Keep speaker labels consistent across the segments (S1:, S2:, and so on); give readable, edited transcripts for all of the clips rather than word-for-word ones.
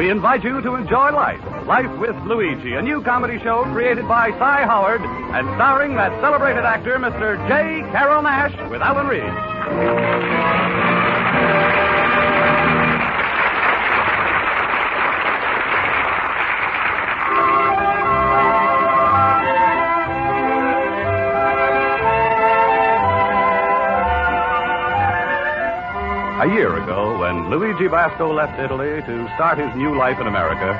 S1: we invite you to enjoy Life. Life with Luigi, a new comedy show created by Cy Howard and starring that celebrated actor, Mr. J. Carroll Nash, with Alan Reed. A year ago, when Luigi Basco left Italy to start his new life in America,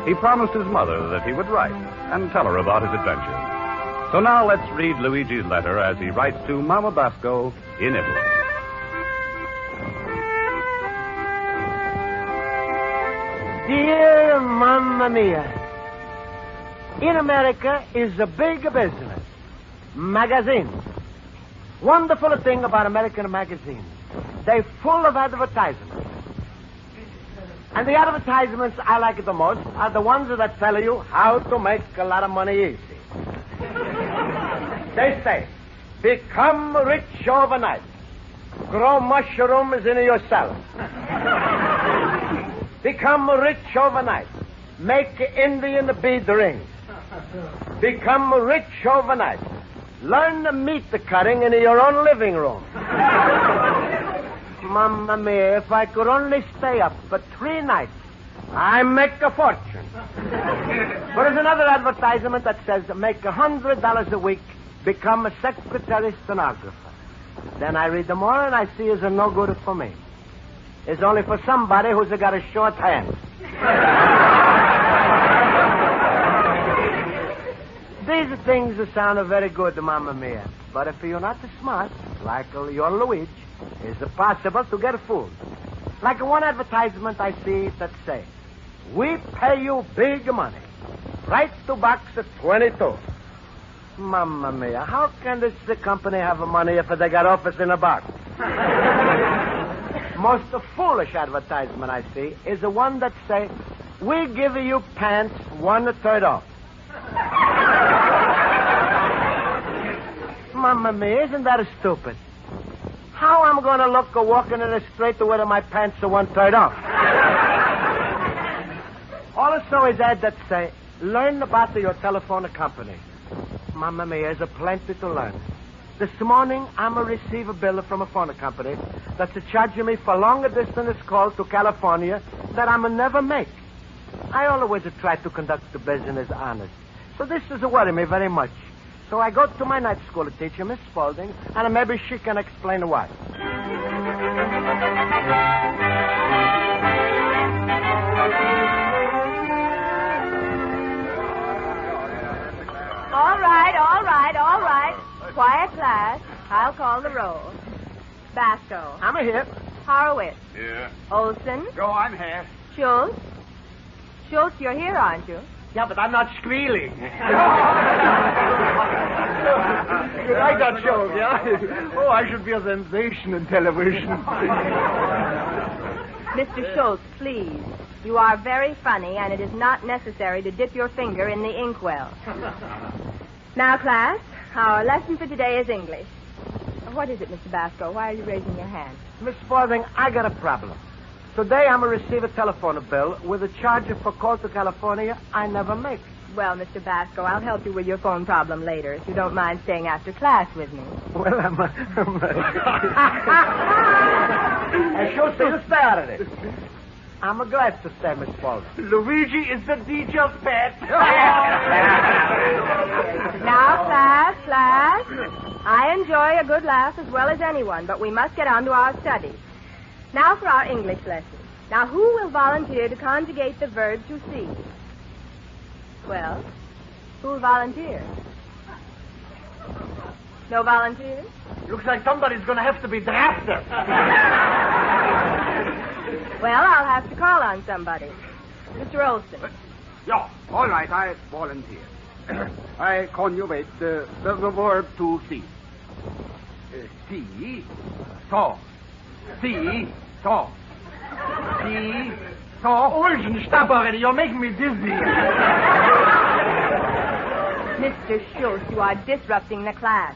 S1: he promised his mother that he would write and tell her about his adventures. So now let's read Luigi's letter as he writes to Mama Basco in Italy.
S2: Dear Mamma Mia, in America is a big business. Magazines. Wonderful thing about American magazines. They're full of advertisements. And the advertisements I like the most are the ones that tell you how to make a lot of money easy. They say, become rich overnight. Grow mushrooms in your cellar. Become rich overnight. Make Indian bead rings. Become rich overnight. Learn meat cutting in your own living room. Mamma mia, if I could only stay up for 3 nights, I make a fortune. But there's another advertisement that says make $100 a week, become a secretary stenographer. Then I read them all and I see it's no good for me. It's only for somebody who's got a short hand. These things sound very good, Mamma Mia. But if you're not smart, like your Luigi, it's possible to get fooled. Like one advertisement I see that say, we pay you big money. Right to box 22. Mamma Mia, how can this company have money if they got office in a box? Most foolish advertisement I see is the one that say, we give you pants 1/3 off. Mamma Mia, isn't that stupid? How am I going to look walking in the street with my pants 1/3 off? Also is ad that say, learn about your telephone company. Mamma Mia, there's plenty to learn. This morning, I'm a receive a bill from a phone company that's charging me for longer distance call to California that I'm never make. I always try to conduct the business honest. So this is worrying me very much. So I go to my night school teacher, Miss Spaulding, and maybe she can explain why.
S3: All right. Quiet, class. I'll call the roll. Basco.
S2: I'm here.
S3: Horowitz.
S4: Here.
S3: Olson.
S4: Go, I'm here.
S3: Schultz. Schultz, you're here, aren't you?
S2: Yeah, but I'm not squealing.
S4: You like that joke, yeah? Oh, I should be a sensation in television.
S3: Mr. Schultz, please. You are very funny, and it is not necessary to dip your finger in the inkwell. Now, class, our lesson for today is English. What is it, Mr. Basco? Why are you raising your hand?
S2: Miss Spaulding, I got a problem. Today I'm going to receive a telephone bill with a charge for call to California I never make.
S3: Well, Mr. Basco, I'll help you with your phone problem later if you don't mind staying after class with me.
S2: Well, I should say you stay out of it. I'm glad to stay, Miss Spaulding.
S4: Luigi is the teacher's pet.
S3: Now, class. I enjoy a good laugh as well as anyone, but we must get on to our studies. Now for our English lesson. Now, who will volunteer to conjugate the verb to see? Well, who will volunteer? No volunteers?
S4: Looks like somebody's going to have to be drafted.
S3: Well, I'll have to call on somebody. Mr. Olson.
S4: Yeah, all right, I volunteer. I conjugate the verb to see. See, saw. See, saw. See, saw. Olson, stop already. You're making me dizzy.
S3: Mr. Schultz, you are disrupting the class.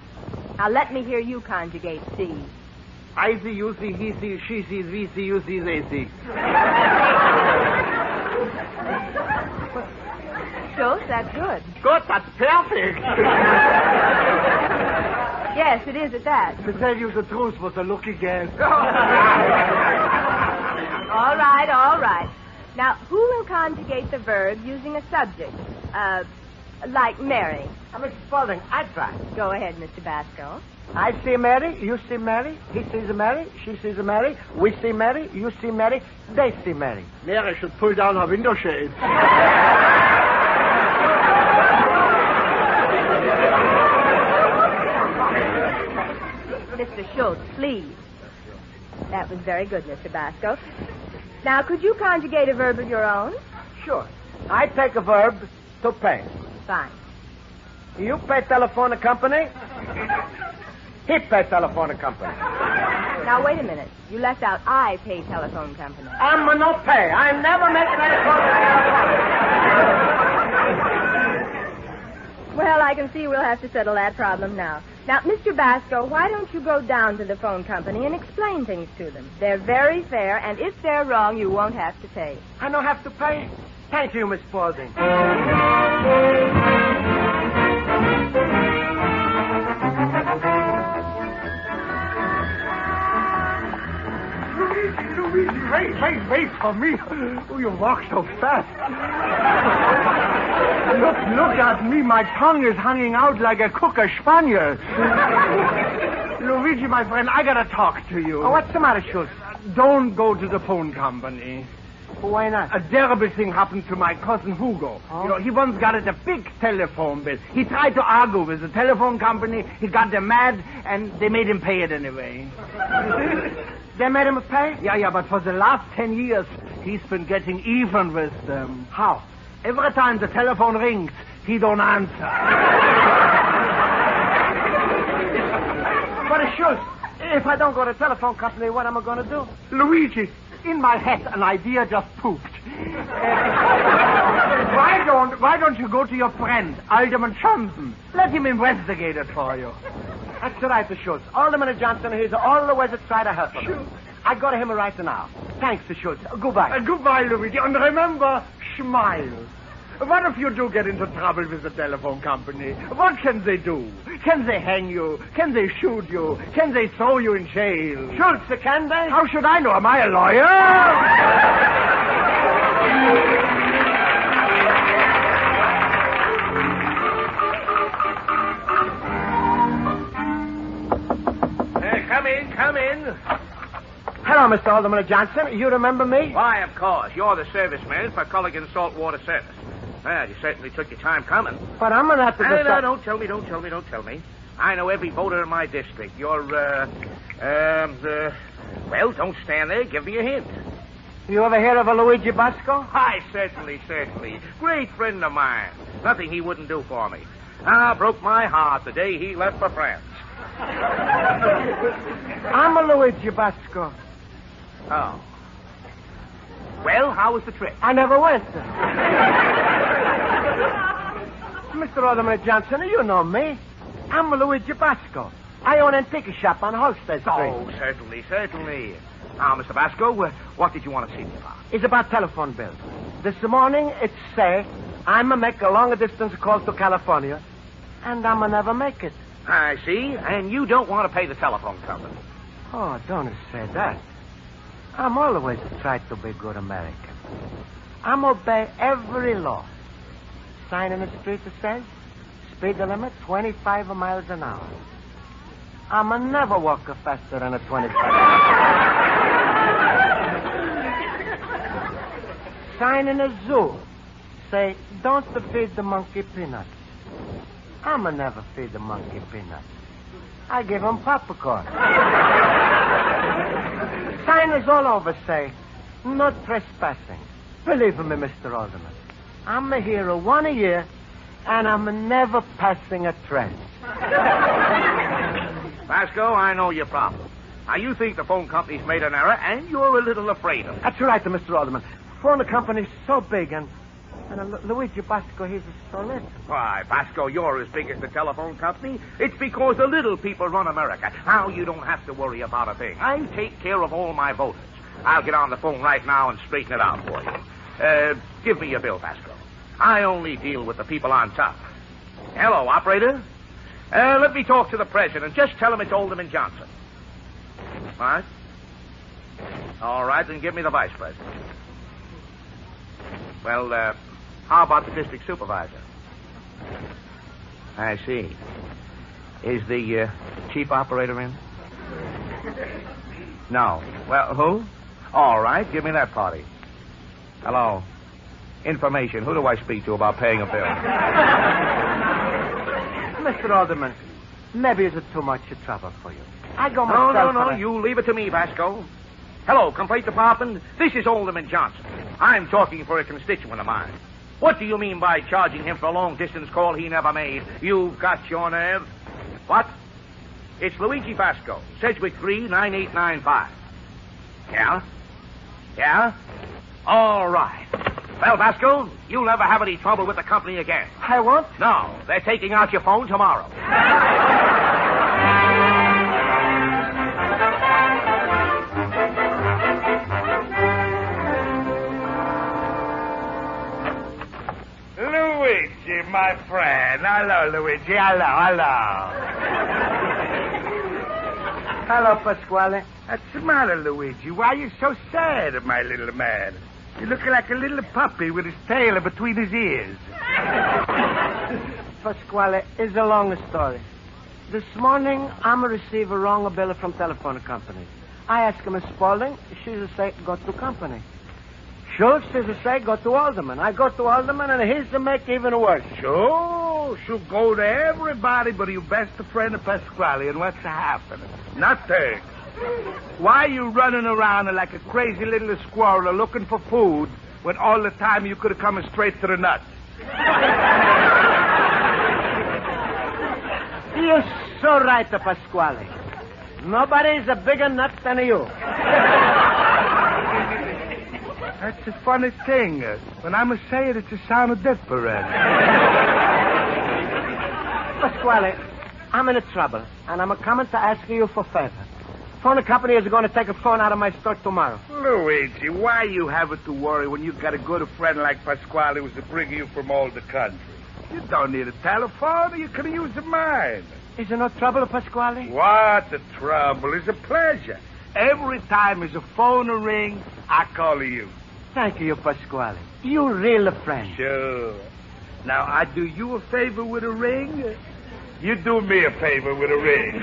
S3: Now let me hear you conjugate see.
S4: I see, you see, he sees, she sees, we see, you see, they see.
S3: Schultz, that's good.
S2: Good, that's perfect.
S3: Yes, it is at that.
S2: To tell you the truth was a lucky guess.
S3: All right, all right. Now, who will conjugate the verb using a subject? Like Mary.
S2: Mr. Spaulding, I try.
S3: Go ahead, Mr. Basco.
S2: I see Mary, you see Mary, he sees a Mary, she sees a Mary, we see Mary, you see Mary, they see Mary. Mary should pull down her window shades.
S3: Mr. Schultz, please. That was very good, Mr. Basco. Now, could you conjugate a verb of your own?
S2: Sure. I take a verb to pay.
S3: Fine.
S2: You pay telephone company. He pay telephone company.
S3: Now, wait a minute. You left out I pay telephone company.
S2: I'm no pay. I never make telephone.
S3: Well, I can see we'll have to settle that problem now. Now, Mr. Basco, why don't you go down to the phone company and explain things to them? They're very fair, and if they're wrong, you won't have to pay.
S2: I don't have to pay. Thank you, Miss Spaulding.
S4: Luigi, wait for me. Oh, you walk so fast. Look at me. My tongue is hanging out like a cocker spaniel. Luigi, my friend, I gotta talk to you.
S2: Oh, what's the matter, Schultz?
S4: Don't go to the phone company.
S2: Why not?
S4: A terrible thing happened to my cousin Hugo.
S2: Oh?
S4: You know, he once got a big telephone bill. He tried to argue with the telephone company. He got them mad, and they made him pay it anyway.
S2: They made him pay?
S4: Yeah, but for the last 10 years, he's been getting even with them.
S2: How?
S4: Every time the telephone rings, he don't answer.
S2: But, Schultz, if I don't go to the telephone company, what am I going to do?
S4: Luigi, in my head, an idea just pooped. Why don't you go to your friend, Alderman Johnson? Let him investigate it for you.
S2: That's right, Schultz. Alderman Johnson, he's always a try to help me. I go to him right now. Thanks, Schultz. Goodbye.
S4: Goodbye, Luigi. And remember, smile. What if you do get into trouble with the telephone company? What can they do? Can they hang you? Can they shoot you? Can they throw you in jail?
S2: Schultz, can they?
S4: How should I know? Am I a lawyer?
S5: Come in.
S2: Hello, Mr. Alderman Johnson. You remember me?
S5: Why, of course. You're the serviceman for Culligan Saltwater Service. Well, you certainly took your time coming.
S2: But I'm going to have to...
S5: No, don't tell me. I know every voter in my district. You're, well, don't stand there. Give me a hint.
S2: You ever hear of a Luigi Basco?
S5: Why, certainly. Great friend of mine. Nothing he wouldn't do for me. Broke my heart the day he left for France.
S2: I'm a Luigi Basco.
S5: Oh. Well, how was the trip?
S2: I never went. Mr. Alderman Johnson, you know me. I'm Luigi Basco. I own an antique shop on Halstead Street.
S5: Oh, certainly. Now, Mr. Basco, what did you want to see me about?
S2: It's about telephone bills. This morning, it's say I'm a make a long-distance call to California, and I'm a never make it.
S5: I see. And you don't want to pay the telephone company.
S2: Oh, don't say that. I'm always try to be good American. I'm obey every law. Sign in the street that says speed limit 25 miles an hour. I'm a never walk faster than a 25. Sign in a zoo. Say, don't feed the monkey peanuts. I'm a never feed the monkey peanuts. I give him popcorn. Signers all over say, no trespassing. Believe me, Mr. Alderman. I'm a hero 1 a year, and I'm never passing a train.
S5: Basco, I know your problem. Now, you think the phone company's made an error, and you're a little afraid of it.
S2: That's right, Mr. Alderman. Phone company's so big, and Luigi Basco, he's so little.
S5: Why, Basco, you're as big as the telephone company. It's because the little people run America. Now you don't have to worry about a thing. I take care of all my voters. I'll get on the phone right now and straighten it out for you. Give me your bill, Basco. I only deal with the people on top. Hello, operator. Let me talk to the president. Just tell him it's Alderman Johnson. What? All right, then give me the vice president. Well, how about the district supervisor? I see. Is the chief operator in? No. Well, who? All right, give me that party. Hello. Information. Who do I speak to about paying a bill?
S2: Mr. Alderman, maybe it's too much trouble for you. I go myself.
S5: No. You leave it to me, Vasco. Hello, complaint department. This is Alderman Johnson. I'm talking for a constituent of mine. What do you mean by charging him for a long-distance call he never made? You've got your nerve. What? It's Luigi Vasco, Sedgwick 39895. Yeah? Yeah? All right. Well, Vasco, you'll never have any trouble with the company again.
S2: I won't?
S5: No, they're taking out your phone tomorrow.
S4: Luigi, my friend. Hello, Luigi. Hello.
S2: Hello, Pasquale.
S4: What's the matter, Luigi? Why are you so sad, my little man? You look like a little puppy with his tail between his ears.
S2: Pasquale, it's a long story. This morning, I'm receive a wrong bill from telephone company. I ask Miss Spaulding. She say, go to company. Schultz say, go to Alderman. I go to Alderman, and he's to make even worse.
S4: Sure, she'll go to everybody but your best friend, Pasquale. And what's happening? Nothing. Why are you running around like a crazy little squirrel looking for food when all the time you could have come straight to the nuts?
S2: You're so right, Pasquale. Nobody's a bigger nut than you.
S4: That's a funny thing. When I'm say it, it's a sound different.
S2: Pasquale, I'm in trouble, and I'm coming to ask you for a favor. Phone company is going to take a phone out of my store tomorrow.
S4: Luigi, why you having to worry when you got a good friend like Pasquale who's bringing you from all the country? You don't need a telephone. You can use mine.
S2: Is there no trouble, Pasquale?
S4: What the trouble? It's a pleasure. Every time there's a phone ring, I call you.
S2: Thank you, Pasquale. You real friend.
S4: Sure. Now, I do you a favor with a ring. You do me a favor with a ring.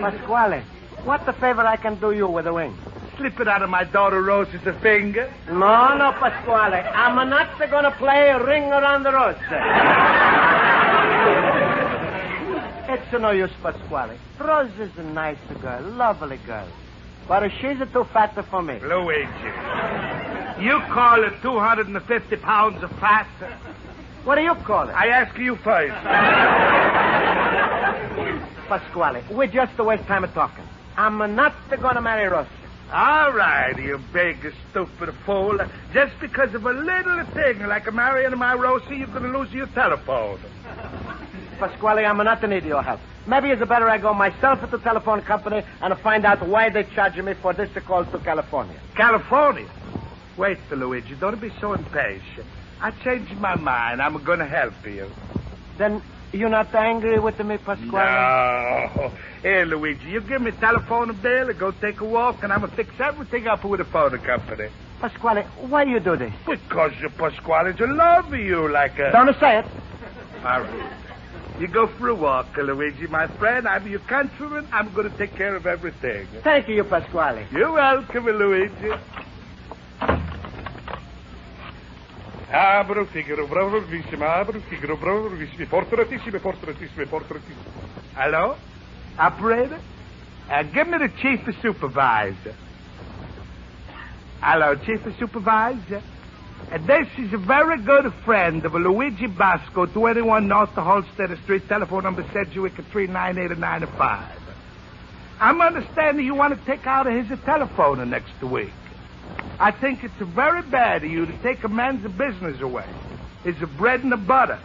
S2: Pasquale, what the favor I can do you with a ring?
S4: Slip it out of my daughter Rose's finger.
S2: No, Pasquale. I'm not going to play a ring around the rose. It's no use, Pasquale. Rose is a nice girl, lovely girl. But she's too fat for me.
S4: Luigi, you call it 250 pounds of fat?
S2: What do you call it?
S4: I ask you first.
S2: Pasquale, we just waste time talking. I'm not going to marry Rose.
S4: All right, you big, stupid fool. Just because of a little thing like marrying my Rosie, you're going to lose your telephone.
S2: Pasquale, I'm not need your help. Maybe it's better I go myself to the telephone company and find out why they charge me for this call to California.
S4: California? Wait, Luigi, don't be so impatient. I changed my mind. I'm going to help you.
S2: Then you're not angry with me, Pasquale?
S4: No. Here, Luigi, you give me telephone bill and go take a walk, and I'm going to fix everything up with the phone company.
S2: Pasquale, why you do this?
S4: Because Pasquale love you like a...
S2: Don't say it.
S4: All right. You go for a walk, Luigi, my friend. I'm your countryman. I'm going to take care of everything.
S2: Thank you, Pasquale.
S4: You're welcome, Luigi. Abro, Figaro, bravo, bravissimo. Abro, Figaro, bravo, bravissimo. Fortunatissimo. Hello? Operator? Give me the chief supervisor. Hello, chief supervisor. This is a very good friend of Luigi Basco, 21 North Holstead Street, telephone number Sedgwick 39895. I'm understanding you want to take out his telephone next week. I think it's very bad of you to take a man's business away. His bread and butter.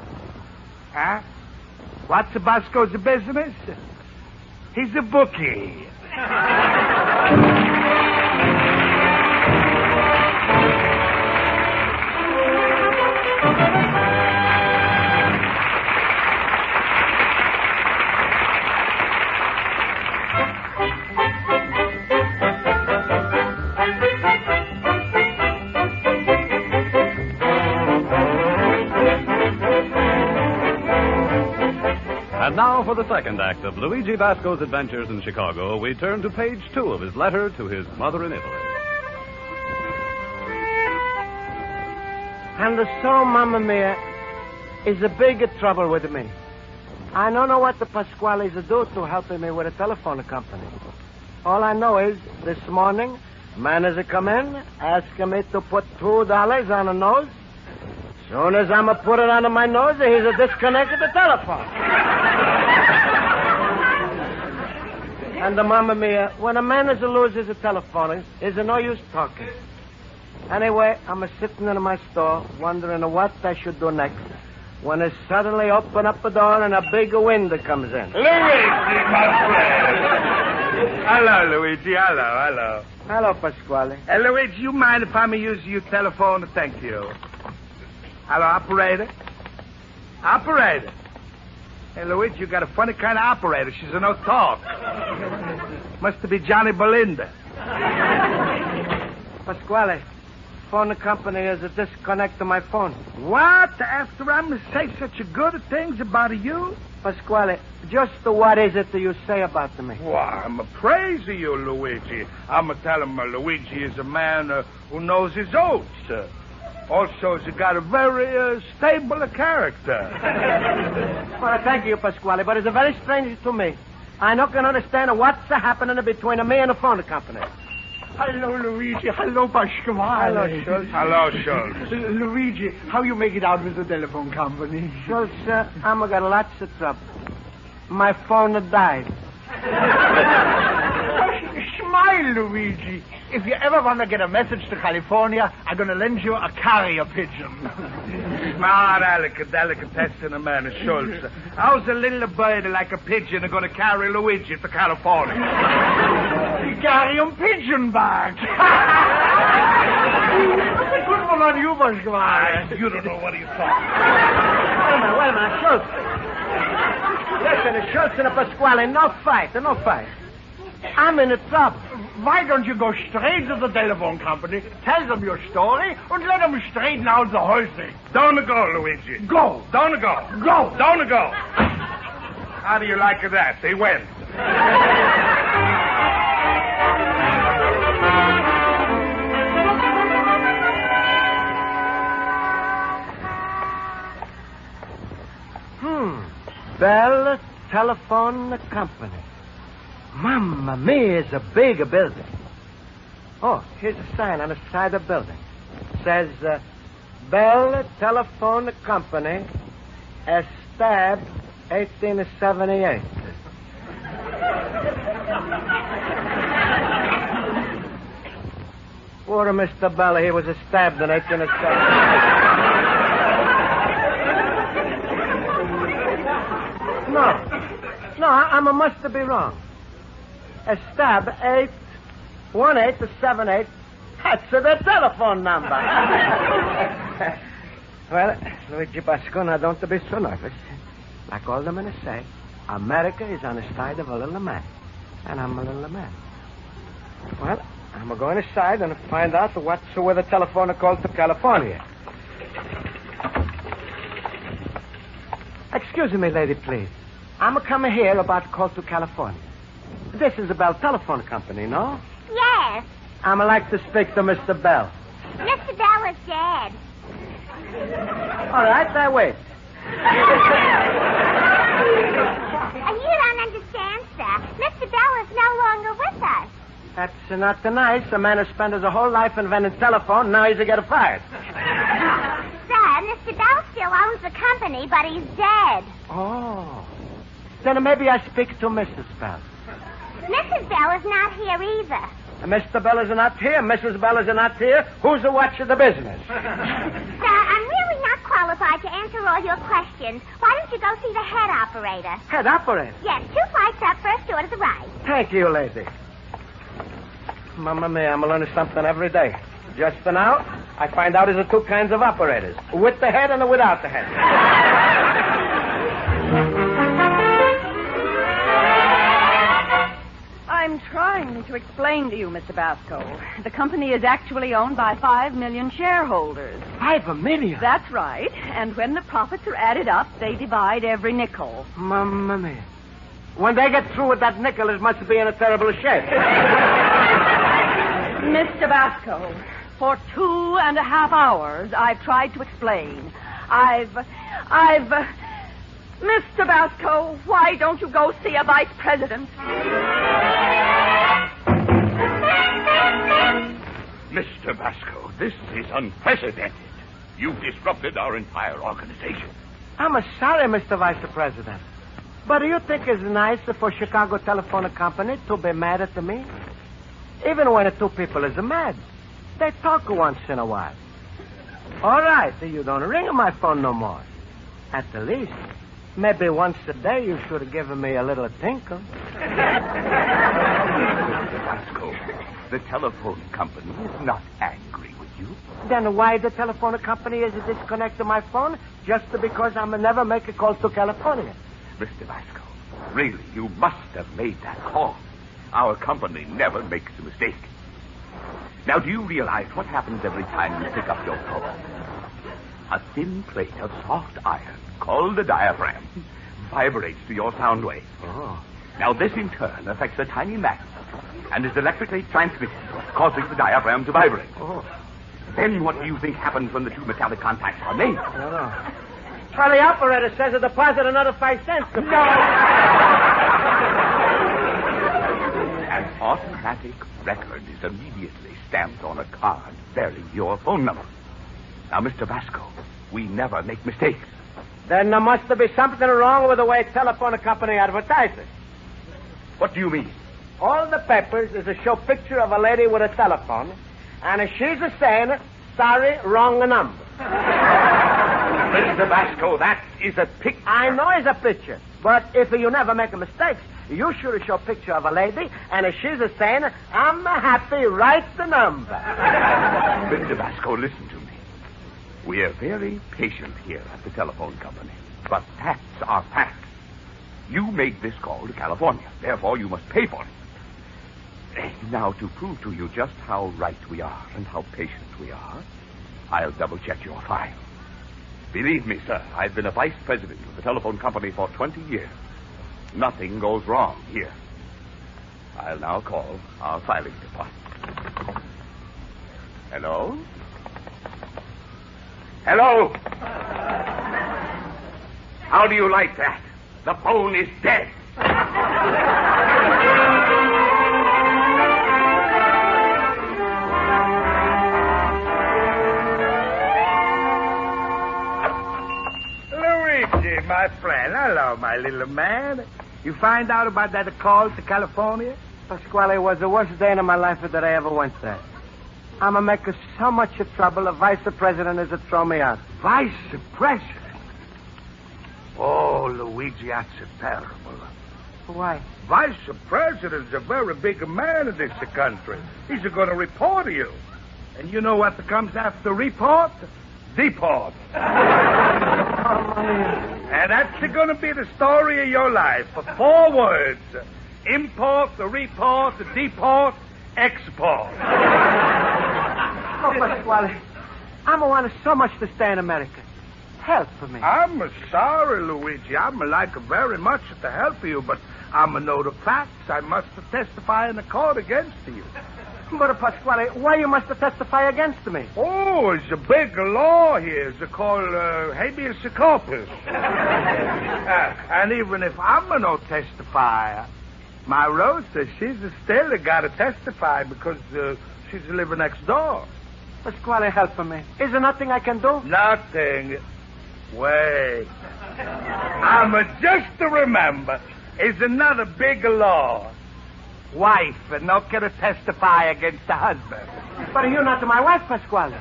S4: Huh? What's Basco's business? He's a bookie.
S1: And now for the second act of Luigi Basco's adventures in Chicago, we turn to page 2 of his letter to his mother in Italy.
S2: And so, Mamma Mia, is a big trouble with me. I don't know what the Pasquales do to helping me with a telephone company. All I know is this morning, manager come in, asking me to put $2 on a nose. Soon as I'm put it on my nose, he's disconnected the telephone. And Mamma Mia, when a manager loses a telephone, is no use talking. Anyway, I'm sitting in my store, wondering what I should do next, when I suddenly open up the door and a big window comes in.
S6: Luigi, my friend. Hello, Luigi. Hello.
S2: Hello, Pasquale.
S6: Luigi, you mind if I may use your telephone? Thank you. Hello, operator. Operator. Hey, Luigi, you got a funny kind of operator. She's a no talk. Must be Johnny Belinda.
S2: Pasquale, phone company is a disconnect to my phone.
S6: What? After I'm say such good things about you?
S2: Pasquale, just what is it that you say about me?
S6: Well, I'm praising you, Luigi. I'm telling him Luigi is a man who knows his oats. Also, he's got a very stable character.
S2: Well, thank you, Pasquale, but it's very strange to me. I not can understand what's happening between me and the phone company.
S4: Hello, Luigi. Hello, Pasquale.
S2: Hello, Schultz.
S6: Hello, Schultz.
S4: Luigi, how you make it out with the telephone company?
S2: Schultz, I'm got lots of trouble. My phone died.
S4: Smile, Luigi. If you ever want to get a message to California, I'm going to lend you a carrier pigeon.
S6: Smart delicatessen of man, Schultz. How's a little bird like a pigeon going to carry Luigi to California?
S4: Carry him pigeon back. That's a good one on you, Pasquale.
S6: You don't know what he's talking.
S2: Wait a minute, Schultz. Listen, Schultz and Pasquale, no fight. I'm in trouble.
S4: Why don't you go straight to the telephone company, tell them your story, and let them straighten out the whole thing?
S6: Don't go, Luigi.
S4: Go.
S6: Don't go.
S4: Go.
S6: Don't go. How do you like that? They went.
S2: Bell Telephone Company. Mamma mia, it's a big building. Oh, here's a sign on the side of the building. It says, Bell Telephone Company, established 1878. Poor Mr. Bell, he was stabbed in 1878. No, I must be wrong. A stab 81878. That's the telephone number. Well, Luigi Basco, now don't be so nervous. Like all the men say, America is on the side of a little man. And I'm a little man. Well, I'm going inside and find out what's with the telephone called to California. Excuse me, lady, please. I'm coming here about call to California. This is the Bell Telephone Company, no?
S7: Yes.
S2: I'm like to speak to Mr. Bell.
S7: Mr. Bell is dead.
S2: All right, I wait.
S7: You don't understand, sir. Mr. Bell is no longer with us.
S2: That's not nice. A man has spent his whole life inventing telephone, now he's get fired.
S7: Sir, Mr. Bell still owns the company, but he's dead.
S2: Oh. Then maybe I speak to Mrs. Bell.
S7: Mrs. Bell is not here either.
S2: Mr. Bell is not here. Mrs. Bell is not here. Who's the watch of the business?
S7: Sir, I'm really not qualified to answer all your questions. Why don't you go see the head operator?
S2: Head operator?
S7: Yes, 2 flights up, first door to the right.
S2: Thank you, lady. Mamma mia, I'm learning something every day. Just for now, I find out there's 2 kinds of operators. With the head and without the head.
S8: I'm trying to explain to you, Mr. Basco. The company is actually owned by 5 million shareholders.
S2: 5 million?
S8: That's right. And when the profits are added up, they divide every nickel.
S2: Mamma mia. When they get through with that nickel, it must be in a terrible shape.
S8: Mr. Basco, for 2.5 hours, I've tried to explain. Mr. Basco, why don't you go see a vice president?
S9: Mr. Basco, this is unprecedented. You've disrupted our entire organization.
S2: I'm sorry, Mr. Vice President. But do you think it's nice for Chicago Telephone Company to be mad at me? Even when the two people is mad, they talk once in a while. All right, you don't ring my phone no more. At the least, maybe once a day you should give me a little tinkle.
S9: Mr. Basco, the telephone company is not angry with you.
S2: Then why the telephone company is disconnecting my phone just because I'm never make a call to California?
S9: Mr. Basco, really, you must have made that call. Our company never makes a mistake. Now, do you realize what happens every time you pick up your phone? A thin plate of soft iron, called the diaphragm, vibrates to your sound wave.
S2: Oh.
S9: Now, this in turn affects a tiny magnet and is electrically transmitted, causing the diaphragm to vibrate.
S2: Oh.
S9: Then what do you think happens when the two metallic contacts are made?
S2: I don't know. Well, the operator says to deposit another 5 cents.
S9: An automatic record is immediately stamped on a card bearing your phone number. Now, Mr. Basco, we never make mistakes.
S2: Then there must be something wrong with the way telephone company advertises.
S9: What do you mean?
S2: All the papers is a show picture of a lady with a telephone, and she's saying, sorry, wrong number.
S9: Mr. Basco, that is a picture.
S2: I know it's a picture, but if you never make a mistake, you should show a picture of a lady, and she's saying, I'm happy, write the number.
S9: Mr. Basco, listen to me. We are very patient here at the telephone company, but facts are facts. You made this call to California, therefore you must pay for it. Now, to prove to you just how right we are and how patient we are, I'll double-check your file. Believe me, sir, I've been a vice president of the telephone company for 20 years. Nothing goes wrong here. I'll now call our filing department. Hello? Hello? How do you like that? The phone is dead.
S6: Luigi, my friend. Hello, my little man. You find out about that call to California?
S2: Pasquale, it was the worst day in my life that I ever went there. I'm making so much trouble, the vice president is to throw me out.
S6: Vice president? Oh, Luigi, that's terrible.
S2: Why?
S6: Vice president's a very big man in this country. He's going to report you. And you know what comes after report? Deport. And that's going to be the story of your life. For 4 words. Import, report, deport, export.
S2: Oh, Pasquale, I want so much to stay in America. Help me.
S6: I'm sorry, Luigi. I'm like very much to help you, but I'm know the facts. I must testify in the court against you.
S2: But, Pasquale, why you must testify against me?
S6: Oh, it's a big law here. It's called habeas corpus. And even if I'm no testify, my Rosa, she's still got to testify because she's living next door.
S2: Pasquale, help me. Is there nothing I can do?
S6: Nothing. Wait. I'm just to remember, is another big law. Wife not going to testify against the husband.
S2: But you're not my wife, Pasquale.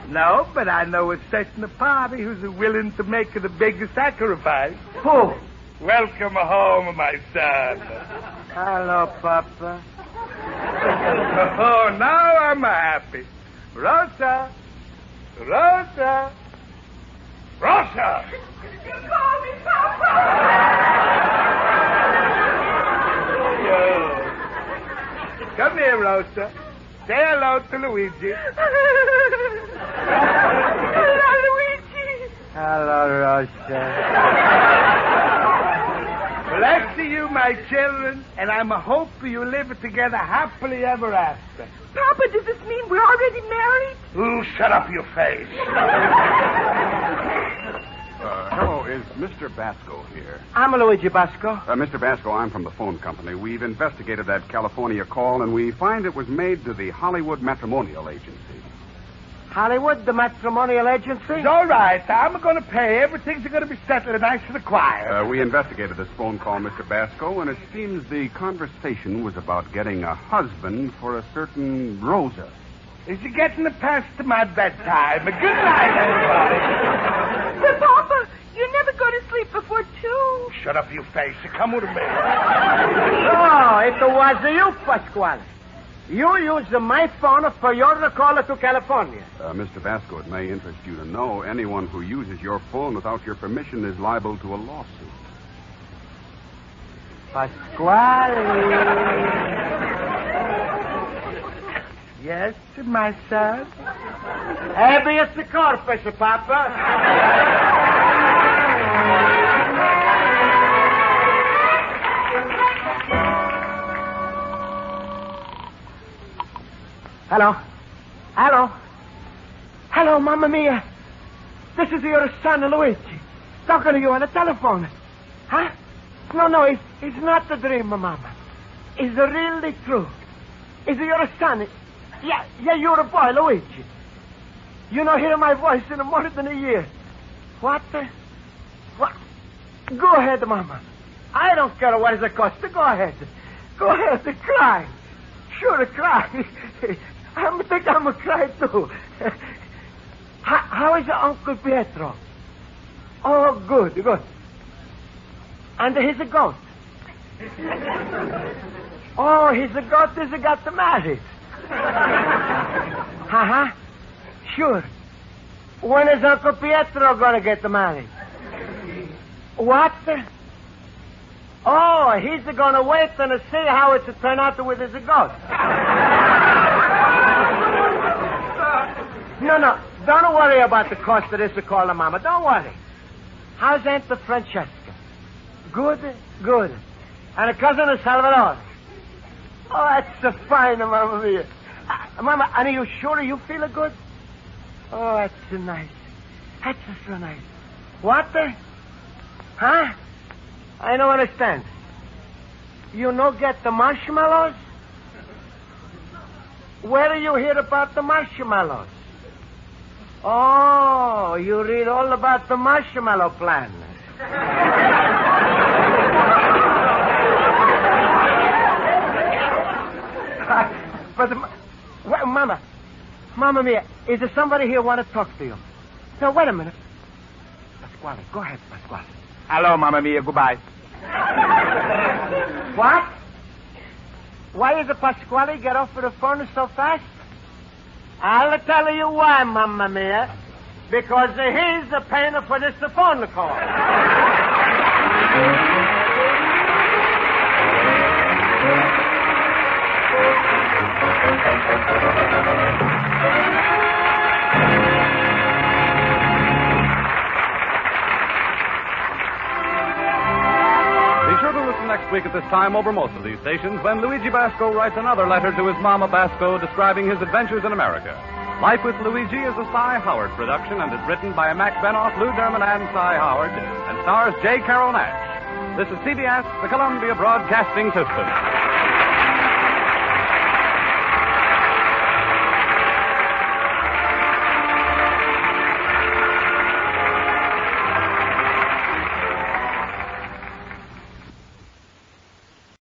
S6: No, but I know a certain party who's willing to make the biggest sacrifice.
S2: Who?
S6: Welcome home, my son.
S2: Hello, Papa.
S6: Oh, now I'm happy. Rosa. Rosa. Rosa!
S8: You call me Papa!
S6: You Come here, Rosa. Say hello to Luigi.
S3: Hello, Luigi.
S2: Hello, Rosa.
S6: Bless you, my children, and I'm a hope you live together happily ever after.
S3: Papa, does this mean we're already married?
S6: Ooh, shut up your face.
S1: Hello, is Mr. Basco here?
S2: I'm Luigi Basco.
S1: Mr. Basco, I'm from the phone company. We've investigated that California call, and we find it was made to the Hollywood Matrimonial Agency.
S2: Hollywood, the matrimonial agency?
S6: It's all right. I'm going to pay. Everything's going to be settled nice and quiet.
S1: We investigated this phone call, Mr. Basco, and it seems the conversation was about getting a husband for a certain Rosa.
S6: Is you getting past my bedtime? Good night, everybody.
S3: But, Papa, you never go to sleep before 2.
S6: Shut up your face. Come with me.
S2: Oh, it was you, Pasquale. You used my phone for your call to California.
S1: Mr. Basco, it may interest you to know anyone who uses your phone without your permission is liable to a lawsuit.
S2: Pasquale.
S6: Yes, my son?
S2: Habeas corpus, Papa. Hello? Hello? Hello, Mamma Mia. This is your son, Luigi. Talking to you on the telephone. Huh? No, it's not a dream, Mama. It's really true. It's your son. Yeah, you're a boy, Luigi. You don't hear my voice in more than a year. What? What? Go ahead, Mama. I don't care what it costs. Go ahead. Go ahead, cry. Sure, cry. I think I'm a cry, too. How is Uncle Pietro? Oh, good. And he's a goat. Oh, he's a goat. He's got married. Sure. When is Uncle Pietro going to get married? What? Oh, he's going to wait and see how it's turn out with his goat. No. Don't worry about the cost of this call, Mama. Don't worry. How's Aunt Francesca? Good. And a cousin of Salvador. Oh, that's a fine, Mamma Mia. Mama, are you sure you feel good? Oh, that's so nice. That's so nice. What? Huh? I don't understand. You no get the marshmallows? Where do you hear about the marshmallows? Oh, you read all about the marshmallow plan. But, Mamma Mia, is there somebody here want to talk to you? Now, wait a minute. Pasquale, go ahead, Pasquale.
S6: Hello, Mamma Mia. Goodbye.
S2: What? Why is the Pasquale get off of the phone so fast? I'll tell you why, Mamma Mia. Because he's the paying for this phone call.
S1: Be sure to listen next week at this time over most of these stations when Luigi Basco writes another letter to his Mama Basco describing his adventures in America. Life with Luigi is a Cy Howard production and is written by Mac Benoff, Lou Derman, and Cy Howard, and stars J. Carroll Nash. This is CBS, the Columbia Broadcasting System.